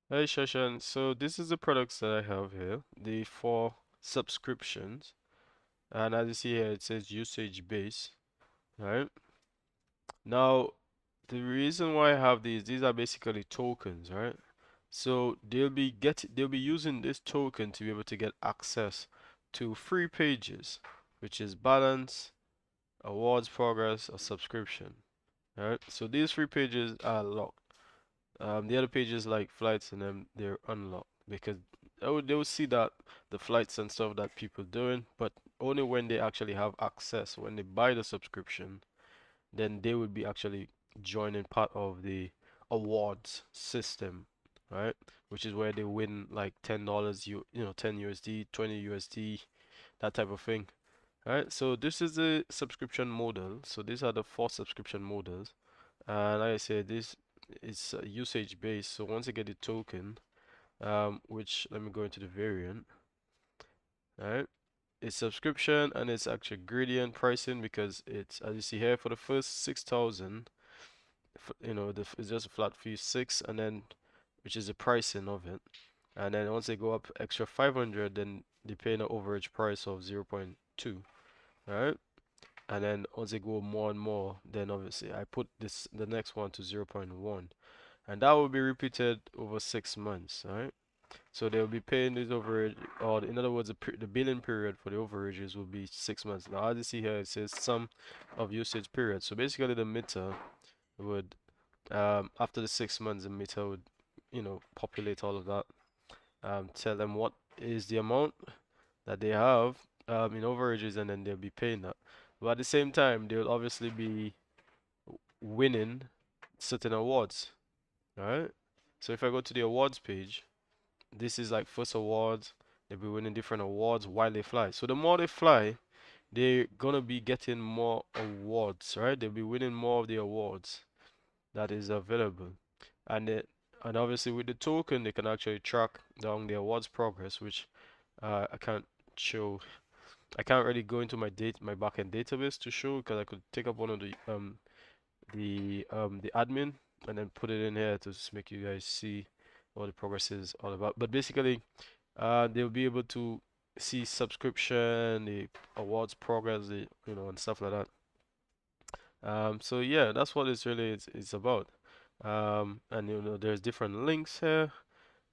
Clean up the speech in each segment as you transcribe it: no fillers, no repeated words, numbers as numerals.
Hey Shashan, so this is the products that I have here, the four subscriptions, and as you see here, it says usage base, right? Now, the reason why I have these are basically tokens, right? So they'll be using this token to be able to get access to free pages, which is balance, awards progress, or subscription, right? So these free pages are locked. The other pages like flights and them, they're unlocked because they will see that the flights and stuff that people doing, but only when they actually have access, when they buy the subscription, then they would be actually joining part of the awards system, right? Which is where they win like $10, 10 USD, 20 USD, that type of thing. Right, so this is the subscription model. So these are the four subscription models. And like I said, this is usage based. So once you get the token, which let me go into the variant, right? It's subscription and it's actually gradient pricing because it's as you see here for the first 6,000, it's just a flat fee six, and then which is the pricing of it. And then once they go up extra 500, then they pay an overage price of 0.2, right? And then once they go more and more, then obviously I put the next one to 0.1, and that will be repeated over 6 months, right? So they'll be paying this overage, or in other words, the billing period for the overages will be 6 months. Now, as you see here, it says sum of usage period. So basically, the meter would, after the 6 months, the meter would, populate all of that, tell them what is the amount that they have in overages, and then they'll be paying that. But at the same time, they'll obviously be winning certain awards, right? So if I go to the awards page, this is like first awards. They'll be winning different awards while they fly. So the more they fly, they're gonna be getting more awards, right? They'll be winning more of the awards that is available. And and obviously with the token, they can actually track down the awards progress, which I can't show. I can't really go into my backend database to show because I could take up one of the admin and then put it in here to just make you guys see what the progress is all about. But basically, they'll be able to see subscription, the awards progress, and stuff like that. So yeah, that's what it's about. And there's different links here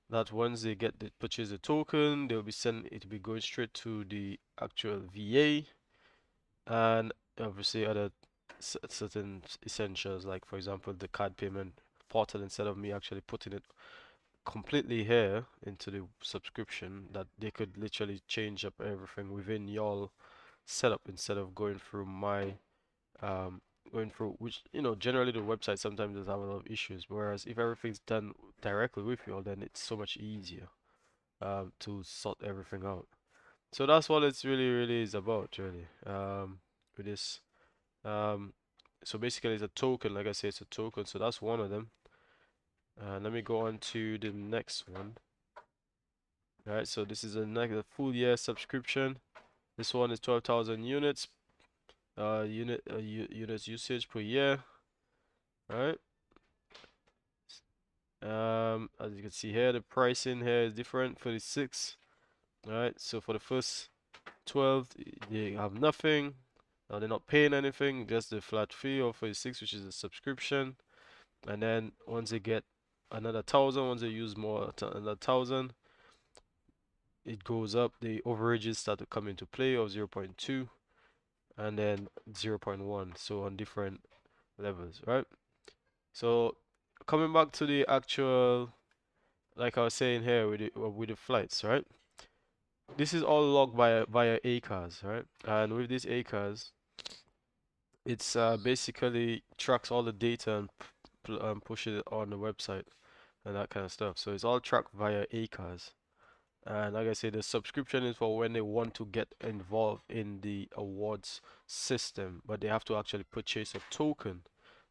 that once they get the purchase the token, they'll be sent. It'll be going straight to the actual VA, and obviously other certain essentials, like for example the card payment portal, instead of me actually putting it completely here into the subscription, that they could literally change up everything within your setup instead of going through my um going through, which generally the website sometimes does have a lot of issues, whereas if everything's done directly with you, then it's so much easier to sort everything out. So that's what it's really is about, really, with this. um so basically it's a token, like I say, it's a token, so that's one of them. Let me go on to the next one. All right, so this is a full year subscription. This one is 12,000 units, units usage per year. All right. As you can see here, the pricing here is different for the six. All right, so for the first 12, they have nothing. They're not paying anything, just the flat fee of 46, which is a subscription. And then once they get another 1,000, once they use more, another 1,000, it goes up. The overages start to come into play of 0.2 and then 0.1, so on different levels, right? So coming back to the actual, like I was saying here with the flights, right? This is all logged via ACARS, right? And with these ACARS, it's basically tracks all the data and pushes it on the website and that kind of stuff. So it's all tracked via ACARS. And like I say, the subscription is for when they want to get involved in the awards system, but they have to actually purchase a token.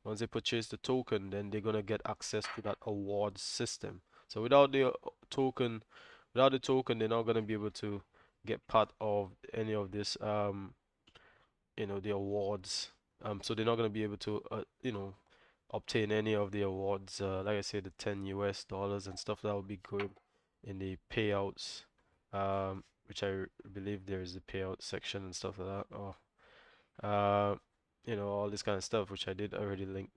Once they purchase the token, then they're gonna get access to that awards system. So without the token, they're not gonna be able to get part of any of this, the awards. So they're not gonna be able to, obtain any of the awards. Like I said, the 10 US dollars and stuff that will be going in the payouts, which I believe there is a payout section and stuff like that. Or all this kind of stuff, which I did already link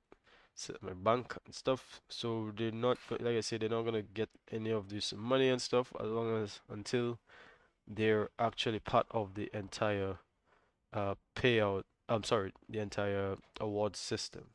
my bank and stuff. So they're not, like I said, they're not gonna get any of this money and stuff as long as until they're actually part of the entire payout. I'm sorry, the entire award system.